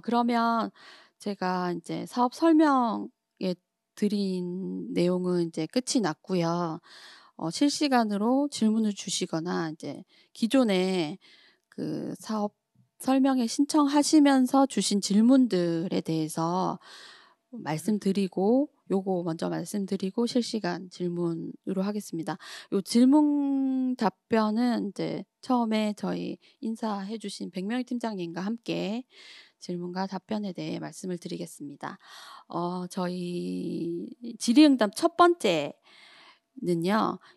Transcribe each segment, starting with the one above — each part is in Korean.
그러면 제가 이제 사업 설명에 드린 내용은 이제 끝이 났고요. 실시간으로 질문을 주시거나 이제 기존에 그 사업 설명회 신청하시면서 주신 질문들에 대해서 말씀드리고 요거 먼저 말씀드리고 실시간 질문으로 하겠습니다. 요 질문 답변은 인제 처음에 저희 인사해 주신 백명희 팀장님과 함께 질문과 답변에 대해 말씀을 드리겠습니다. 저희 질의응답 첫 번째는요.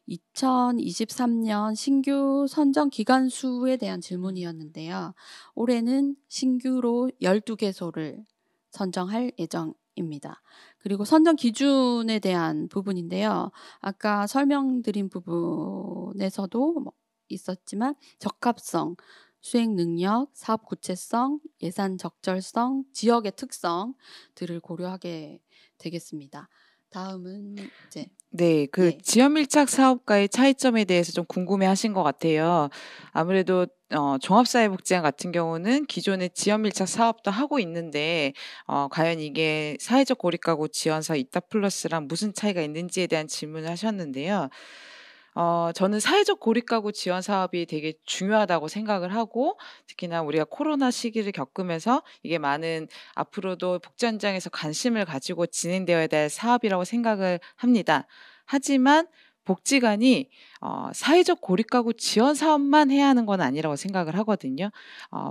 2023년 신규 선정 기관 수에 대한 질문이었는데요. 올해는 신규로 12 개소를 선정할 예정입니다. 그리고 선정 기준에 대한 부분인데요. 아까 설명드린 부분에서도 있었지만 적합성, 수행 능력, 사업 구체성, 예산 적절성, 지역의 특성들을 고려하게 되겠습니다. 다음은 이제 네. 그 예. 지역 밀착 사업과의 차이점에 대해서 좀 궁금해하신 것 같아요. 아무래도 종합사회복지관 같은 경우는 기존에 지역 밀착 사업도 하고 있는데 과연 이게 사회적 고립가구 지원사 이타 플러스랑 무슨 차이가 있는지에 대한 질문을 하셨는데요. 저는 사회적 고립가구 지원 사업이 되게 중요하다고 생각을 하고, 특히나 우리가 코로나 시기를 겪으면서 이게 많은 앞으로도 복지 현장에서 관심을 가지고 진행되어야 될 사업이라고 생각을 합니다. 하지만 복지관이 사회적 고립가구 지원 사업만 해야 하는 건 아니라고 생각을 하거든요.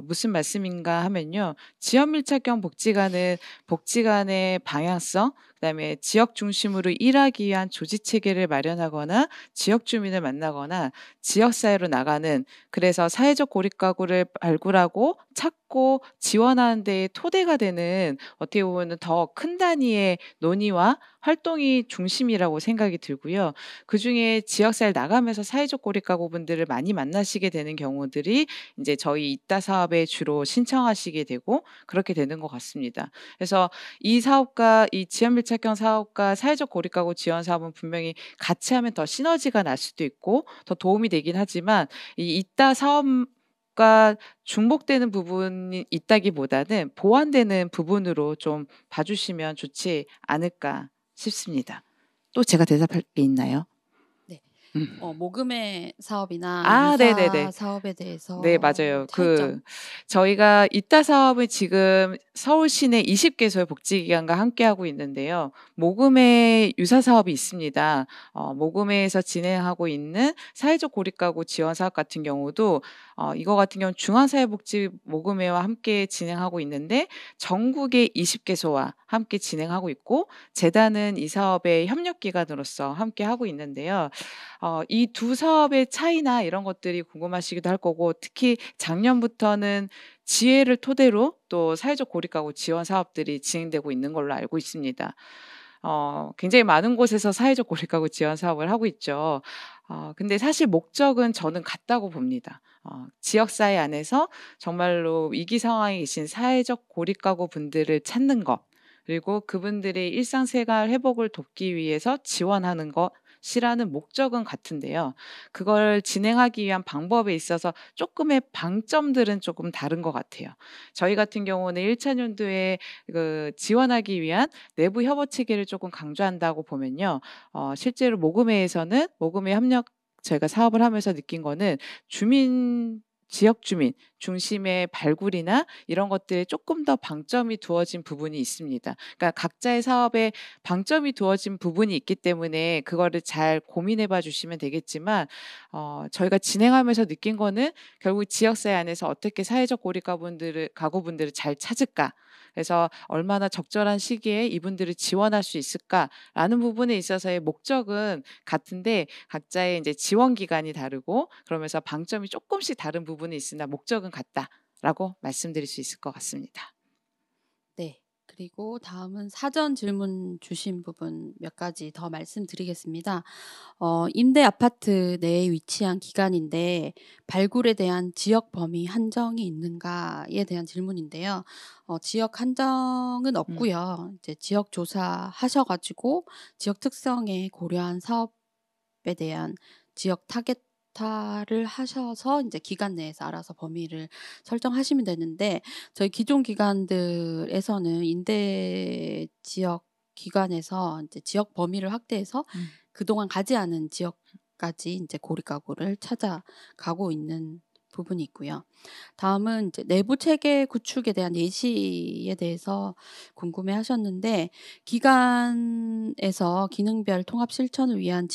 무슨 말씀인가 하면요. 지역 밀착형 복지관은 복지관의 방향성, 그다음에 지역 중심으로 일하기 위한 조직 체계를 마련하거나 지역 주민을 만나거나 지역 사회로 나가는, 그래서 사회적 고립 가구를 발굴하고 찾고 지원하는 데에 토대가 되는, 어떻게 보면은 더 큰 단위의 논의와 활동이 중심이라고 생각이 들고요. 그중에 지역 사회를 나가면서 사회적 고립 가구분들을 많이 만나시게 되는 경우들이 인제 저희 이따 사업에 주로 신청하시게 되고 그렇게 되는 것 같습니다. 그래서 이 사업과 이 지역 밀착형 사업과 사회적 고립 가구 지원 사업은 분명히 같이 하면 더 시너지가 날 수도 있고 더 도움이 되긴 하지만, 이 이따 사업과 중복되는 부분이 있다기보다는 보완되는 부분으로 좀 봐 주시면 좋지 않을까 싶습니다. 또 제가 대답할 게 있나요? 네. 음. 모금의 사업이나 아, 유사 네네네. 사업에 네, 대해서 맞아요. 차이점. 저희가 이따 사업은 지금 서울 시내 20 개소의 복지기관과 함께하고 있는데요. 모금의 유사 사업이 있습니다. 모금회에서 진행하고 있는 사회적 고립가구 지원 사업 같은 경우도 이거 같은 경우는 중앙사회복지 모금회와 함께 진행하고 있는데 전국의 20 개소와 함께 진행하고 있고, 재단은 이 사업의 협력기관으로서 함께하고 있는데요. 이 두 사업의 차이나 이런 것들이 궁금하시기도 할 거고, 특히 작년부터는 지회를 토대로 또 사회적 고립가구 지원 사업들이 진행되고 있는 걸로 알고 있습니다. 굉장히 많은 곳에서 사회적 고립가구 지원 사업을 하고 있죠. 근데 사실 목적은 저는 같다고 봅니다. 지역사회 안에서 정말로 위기 상황에 계신 사회적 고립가구 분들을 찾는 것, 그리고 그분들의 일상생활 회복을 돕기 위해서 지원하는 것이라는 목적은 같은데요. 그걸 진행하기 위한 방법에 있어서 쪼끔의 방점들은 조금 다른 것 같아요. 저희 같은 경우는 1 차년도에 지원하기 위한 내부 협업 체계를 조금 강조한다고 보면요. 실제로 모금회에서는 모금회 협력, 저희가 사업을 하면서 느낀 거는 지역 주민 중심의 발굴이나 이런 것들에 조금 더 방점이 두어진 부분이 있습니다. 그러니까 각자의 사업에 방점이 두어진 부분이 있기 때문에 그거를 잘 고민해 봐 주시면 되겠지만, 저희가 진행하면서 느낀 거는 결국 지역사회 안에서 어떻게 사회적 고립 가구분들을 잘 찾을까? 그래서 '얼마나 적절한 시기에 이분들을 지원할 수 있을까?'라는 부분에 있어서의 목적은 같은데, 각자의 인제 지원 기간이 다르고 그러면서 방점이 쪼끔씩 다른 부분이 있으나 목적은 같다라고 말씀드릴 수 있을 것 같습니다. 네. 그리고 다음은 사전 질문 주신 부분 몇 가지 더 말씀드리겠습니다. 임대 아파트 내에 위치한 기관인데 발굴에 대한 지역 범위 한정이 있는가에 대한 질문인데요. 지역 한정은 음. 없고요. 이제 지역 조사하셔 가지고 지역 특성에 고려한 사업에 대한 지역 타겟 조타를 하셔서 인제 기간 내에서 알아서 범위를 설정하시면 되는데, 저희 기존 기관들에서는 임대 지역 기관에서 인제 지역 범위를 확대해서 음. 그동안 가지 않은 지역까지 인제 고립 가구를 찾아가고 있는 부분이 있고요. 다음은 이제 내부 체계 구축에 대한 예시에 대해서 궁금해하셨는데, 기관에서 기능별 통합 실천을 위한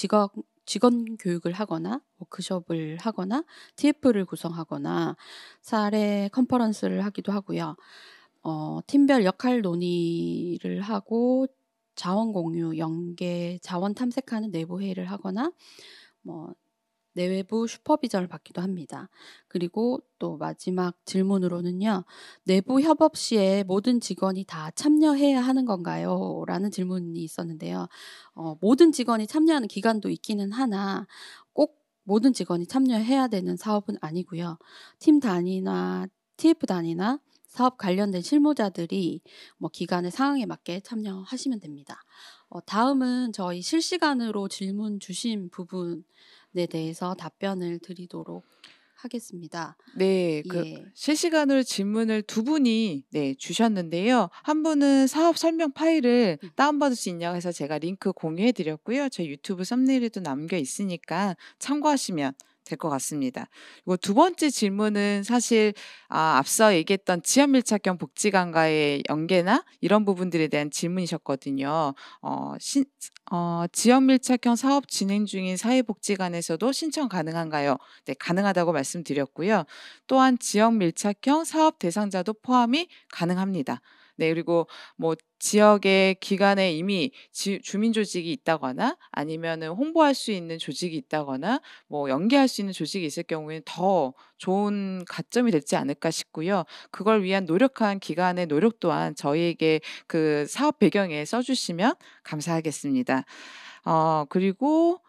직원 교육을 하거나 워크숍을 하거나 TF를 구성하거나 사례 컨퍼런스를 하기도 하고요. 팀별 역할 논의를 하고 자원 공유, 연계, 자원 탐색하는 내부 회의를 하거나 뭐 내외부 슈퍼비전을 받기도 합니다. 그리고 또 마지막 질문으로는요. "내부 협업 시에 모든 직원이 다 참여해야 하는 건가요?" 라는 질문이 있었는데요. 모든 직원이 참여하는 기관도 있기는 하나 꼭 모든 직원이 참여해야 되는 사업은 아니고요. 팀 단위나 TF 단위나 사업 관련된 실무자들이 뭐 기관의 상황에 맞게 참여하시면 됩니다. 다음은 저희 실시간으로 질문 주신 부분에 대해서 답변을 드리도록 하겠습니다. 네. 예. 실시간으로 질문을 두 분이 주셨는데요. 한 분은 사업 설명 파일을 음. 다운받을 수 있냐고 해서 제가 링크 공유해 드렸고요. 제 유튜브 썸네일에도 남겨 있으니까 참고하시면 될 것 같습니다. 그리고 두 번째 질문은 사실 앞서 얘기했던 지역 밀착형 복지관과의 연계나 이런 부분들에 대한 질문이셨거든요. 지역 밀착형 사업 진행 중인 사회복지관에서도 신청 가능한가요? 네, 가능하다고 말씀드렸고요. 또한 지역 밀착형 사업 대상자도 포함이 가능합니다. 네, 그리고 뭐 지역의 기관에 이미 주민 조직이 있다거나 아니면은 홍보할 수 있는 조직이 있다거나 뭐 연계할 수 있는 조직이 있을 경우에는 더 좋은 가점이 되지 않을까 싶고요. 그걸 위한 노력한 기관의 노력 또한 저희에게 그 사업 배경에 써 주시면 감사하겠습니다. 그리고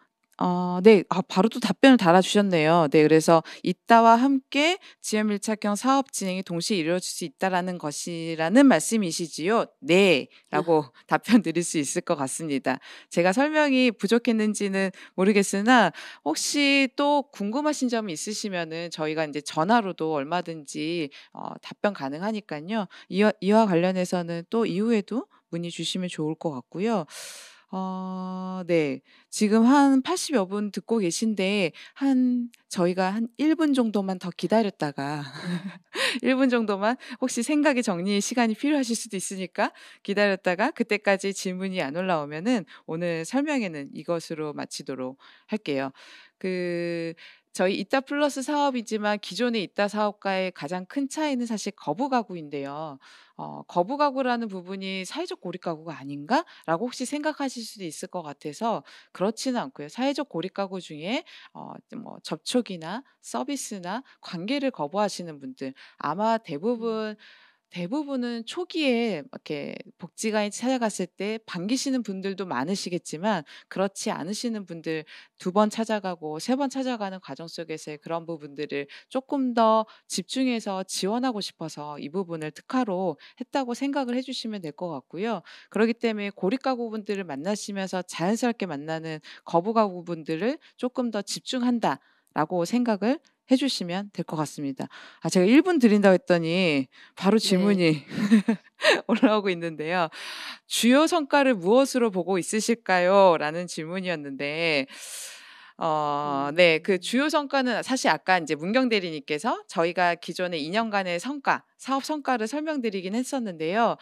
네. 바로 또 답변을 달아 주셨네요. 네. 그래서 "이따와 함께 지역 밀착형 사업 진행이 동시에 이루어질 수 있다."라는 것이라는 말씀이시지요? "네."라고 답변 드릴 수 있을 것 같습니다. 제가 설명이 부족했는지는 모르겠으나 혹시 또 궁금하신 점이 있으시면은 저희가 인제 전화로도 얼마든지 답변 가능하니깐요. 이와 관련해서는 또 이후에도 문의 주시면 좋을 것 같고요. 네. 지금 한 80여 분 듣고 계신데 저희가 한 1분 정도만 더 기다렸다가 네. 1분 정도만 혹시 생각의 정리의 시간이 필요하실 수도 있으니까 기다렸다가 그때까지 질문이 안 올라오면은 오늘 설명회는 이것으로 마치도록 할게요. 그 저희 이따 플러스 사업이지만 기존의 이따 사업과의 가장 큰 차이는 사실 거부 가구인데요. '거부 가구라는 부분이 사회적 고립 가구가 아닌가?'라고 혹시 생각하실 수도 있을 것 같아서 그렇지는 않고요. 사회적 고립 가구 중에 뭐 접촉이나 서비스나 관계를 거부하시는 분들 아마 음. 대부분은 초기에 이렇게 복지관에 찾아갔을 때 반기시는 분들도 많으시겠지만 그렇지 않으시는 분들 두 번 찾아가고 세 번 찾아가는 과정 속에서의 그런 부분들을 조금 더 집중해서 지원하고 싶어서 이 부분을 특화로 했다고 생각을 해 주시면 될 것 같고요. 그러기 때문에 고립 가구분들을 만나시면서 자연스럽게 만나는 거부 가구분들을 조금 더 집중한다라고 생각을 해 주시면 될 것 같습니다. 제가 1분 드린다고 했더니 바로 네. 질문이 올라오고 있는데요. "주요 성과를 무엇으로 보고 있으실까요?" 라는 질문이었는데 네. 그 음. 주요 성과는 사실 아까 인제 문경 대리님께서 저희가 기존의 2 년간의 성과, 사업 성과를 설명드리긴 했었는데요.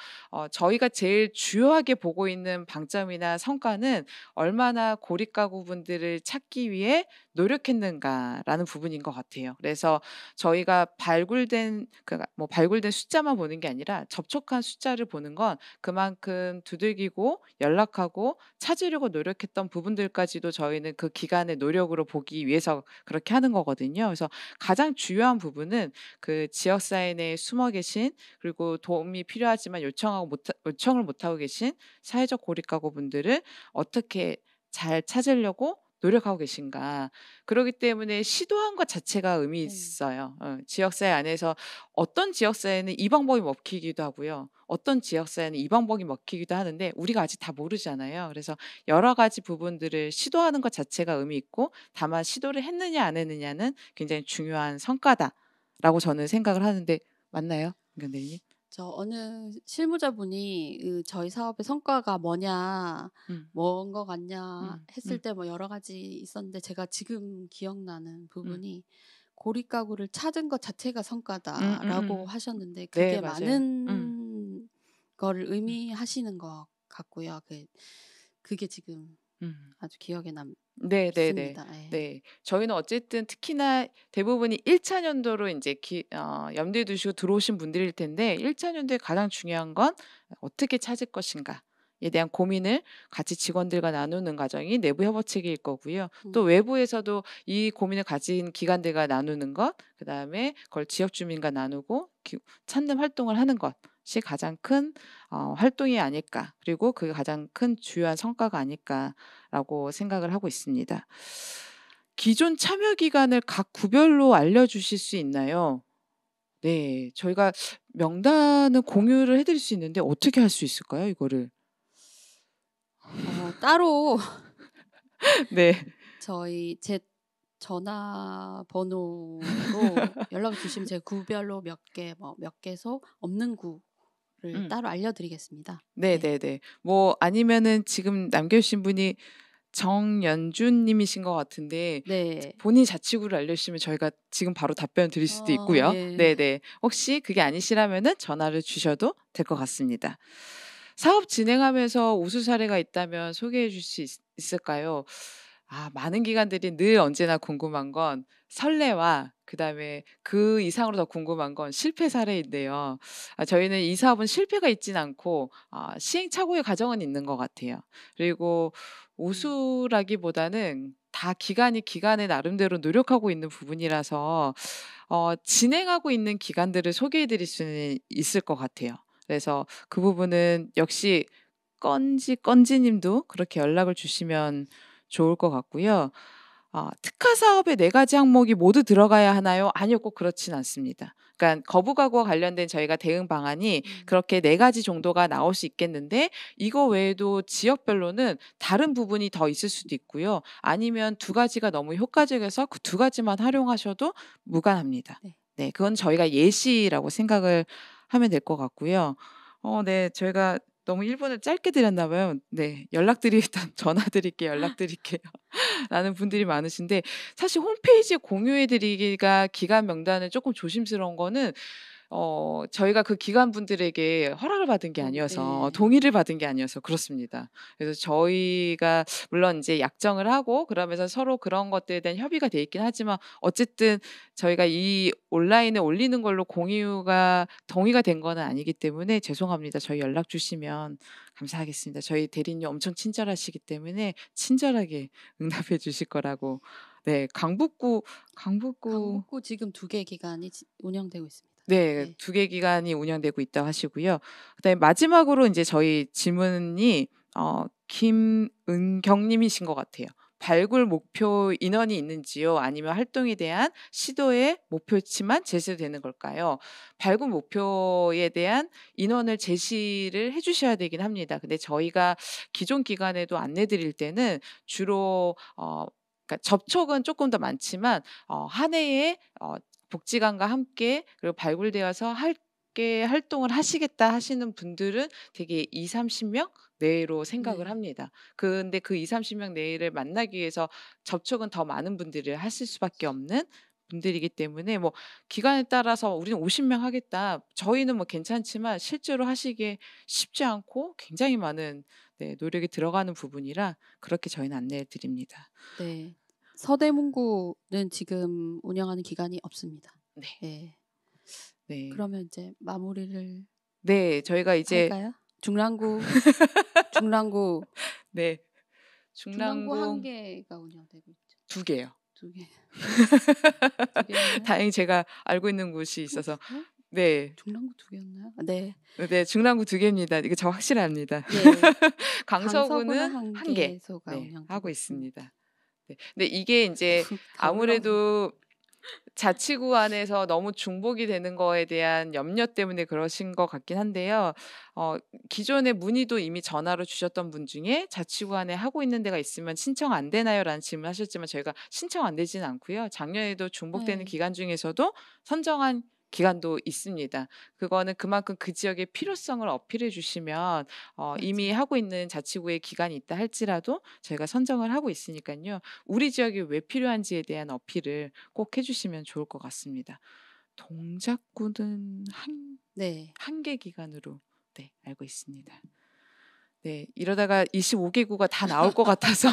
저희가 제일 주요하게 보고 있는 방점이나 성과는 '얼마나 고립 가구분들을 찾기 위해 노력했는가.'라는 부분인 것 같아요. 그래서 저희가 발굴된 숫자만 보는 게 아니라 접촉한 숫자를 보는 건 그만큼 두들기고 연락하고 찾으려고 노력했던 부분들까지도 저희는 그 기간의 노력으로 보기 위해서 그렇게 하는 거거든요. 그래서 가장 중요한 부분은 그 지역 사회 내에 숨어 계신 그리고 도움이 필요하지만 요청을 못 하고 계신 사회적 고립 가구분들을 어떻게 잘 찾으려고 노력하고 계신가. 그러기 때문에 시도한 것 자체가 의미 네. 있어요. 지역사회 안에서 어떤 지역사회는 이 방법이 먹히기도 하고요. 어떤 지역사회는 이 방법이 먹히기도 하는데 우리가 아직 다 모르잖아요. 그래서 여러 가지 부분들을 시도하는 것 자체가 의미 있고 다만 시도를 했느냐 안 했느냐는 굉장히 중요한 성과다라고 저는 생각을 하는데 맞나요? 김경대리님? 저 어느 실무자분이 저희 사업의 성과가 뭐냐, 음, 뭔 것 같냐 음, 했을 음, 때 뭐 여러 가지 있었는데 제가 지금 기억나는 음, 부분이 고립가구를 찾은 것 자체가 음, 음, 성과다라고 음. 하셨는데 네, 그게 맞아요. 많은 거를 음, 의미하시는 것 같고요. 그게 지금 음. 아주 기억에 네네네. 네. 남습니다. 예. 네. 저희는 어쨌든 특히나 대부분이 1차 년도로 인제 염두에 두시고 들어오신 분들일 텐데 1차 년도에 가장 중요한 건 어떻게 찾을 것인가에 대한 고민을 같이 직원들과 나누는 과정이 내부 협업체계일 거고요. 또 음. 외부에서도 이 고민을 가진 기관들과 나누는 것, 그다음에 그걸 지역 주민과 나누고 찾는 활동을 하는 것이 가장 큰 활동이 아닐까. 그리고 그게 가장 큰 주요한 성과가 아닐까라고 생각을 하고 있습니다. 기존 참여 기간을 각 구별로 알려주실 수 있나요? 네. 저희가 명단을 공유를 해 드릴 수 있는데 어떻게 할 수 있을까요, 이거를? 따로 네. 저희 제 전화번호로 연락을 주시면 제가 구별로 몇 개소 없는 구를 음. 따로 알려드리겠습니다. 네. 네네네. 뭐 아니면은 지금 남겨 주신 분이 정연준 님이신 것 같은데 네. 본인 자취구를 알려주시면 저희가 지금 바로 답변 드릴 수도 있고요. 예. 네네. 혹시 그게 아니시라면은 전화를 주셔도 될 것 같습니다. 사업 진행하면서 우수 사례가 있다면 소개해 줄 수 있을까요? 많은 기관들이 늘 언제나 궁금한 건 선례와 그다음에 그 이상으로 더 궁금한 건 실패 사례인데요. 저희는 이 사업은 실패가 있진 않고 시행착오의 과정은 있는 것 같아요. 그리고 음. 우수라기보다는 다 기관이 나름대로 노력하고 있는 부분이라서 진행하고 있는 기관들을 소개해 드릴 수는 있을 것 같아요. 그래서 그 부분은 역시 건지 님도 그렇게 연락을 주시면 좋을 것 같고요. 특화 사업에 4 가지 항목이 모두 들어가야 하나요? 아니요. 꼭 그렇진 않습니다. 그러니까 거부 가구와 관련된 저희가 대응 방안이 음. 그렇게 4 가지 정도가 나올 수 있겠는데 이거 외에도 지역별로는 다른 부분이 더 있을 수도 있고요. 아니면 2 가지가 너무 효과적이어서 그 2 가지만 활용하셔도 무관합니다. 네. 네. 그건 저희가 예시라고 생각을 하면 될 것 같고요. 네. 저희가 너무 1 분을 짧게 드렸나 봐요. 네. 일단 전화 드릴게요. 연락 드릴게요. 라는 분들이 많으신데 사실 홈페이지에 공유해 드리기가 기관 명단을 쪼끔 조심스러운 거는 저희가 그 기관분들에게 허락을 받은 게 아니어서 예. 동의를 받은 게 아니어서 그렇습니다. 그래서 저희가 물론 인제 약정을 하고 그러면서 서로 그런 것들에 대한 협의가 돼 있긴 하지만 어쨌든 저희가 이 온라인에 올리는 걸로 공유가 동의가 된 거는 아니기 때문에 죄송합니다. 저희 연락 주시면 감사하겠습니다. 저희 대리님 엄청 친절하시기 때문에 친절하게 응답해 주실 거라고. 네. 강북구 강북구 지금 2개 기관이 운영되고 있습니다. 네. 네. 2개 기관이 운영되고 있다고 하시고요. 그다음에 마지막으로 인제 저희 질문이 김은경 님이신 것 같아요. 발굴 목표 인원이 있는지요? 아니면 활동에 대한 시도의 목표치만 제시되는 걸까요? 발굴 목표에 대한 인원을 제시를 해 주셔야 되긴 합니다. 근데 저희가 기존 기관에도 안내 드릴 때는 주로 그러니까 접촉은 쪼끔 더 많지만 한 해에 복지관과 함께 그리고 발굴되어서 함께 활동을 하시겠다 하시는 분들은 되게 20-30명 내로 생각을 네. 합니다. 근데 그 20-30명 내를 만나기 위해서 접촉은 더 많은 분들을 하실 수밖에 없는 분들이기 때문에 뭐 기관에 따라서 "우리는 50명 하겠다." 저희는 뭐 괜찮지만 실제로 하시기에 쉽지 않고 굉장히 많은 노력이 들어가는 부분이라 그렇게 저희는 안내해 드립니다. 네. 서대문구는 지금 운영하는 기관이 없습니다. 네. 예. 네. 그러면 이제 마무리를 네. 저희가 이제 할까요? 중랑구 네. 중랑구 한 중랑구 개가 운영되고 있죠. 2 개요. 2개. 2개였나요? 다행히 제가 알고 있는 곳이 있어서 어? 네. 중랑구 2개였나요? 네. 네. 중랑구 2 개입니다. 이거 저 확실합니다. 예. 강서구는 강서구는 한 1 개. 개소가 네. 하고 운영되고 있습니다. 있습니다. 네. 근데 이게 인제 다 올라오네. 아무래도 자치구 안에서 너무 중복이 되는 거에 대한 염려 때문에 그러신 것 같긴 한데요. 어 기존에 문의도 이미 전화로 주셨던 분 중에 "자치구 안에 하고 있는 데가 있으면 신청 안 되나요?"라는 질문하셨지만 저희가 신청 안 되지는 않고요. 작년에도 중복되는 네. 기간 중에서도 선정한 기간도 있습니다. 그거는 그만큼 그 지역의 필요성을 어필해 주시면 이미 맞아요. 하고 있는 자치구의 기간이 있다 할지라도 저희가 선정을 하고 있으니깐요. 우리 지역이 왜 필요한지에 대한 어필을 꼭 해 주시면 좋을 것 같습니다. 동작구는 네. 한 개 기간으로 네 알고 있습니다. 네. 이러다가 25 개구가 다 나올 것 같아서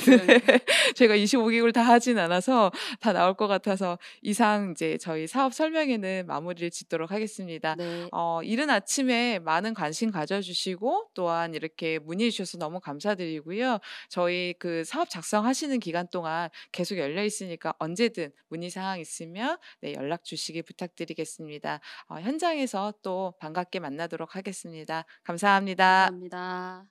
네. 그러니까요. 제가 25 개국을 다 하진 않아서 다 나올 것 같아서 이상 이제 저희 사업 설명회는 마무리를 짓도록 하겠습니다. 네. 이른 아침에 많은 관심 가져 주시고 또한 이렇게 문의해 주셔서 너무 감사드리고요. 저희 그 사업 작성하시는 기간 동안 계속 열려 있으니까 언제든 문의 사항 있으면 네 연락 주시기 부탁드리겠습니다. 현장에서 또 반갑게 만나도록 하겠습니다. 감사합니다. 감사합니다.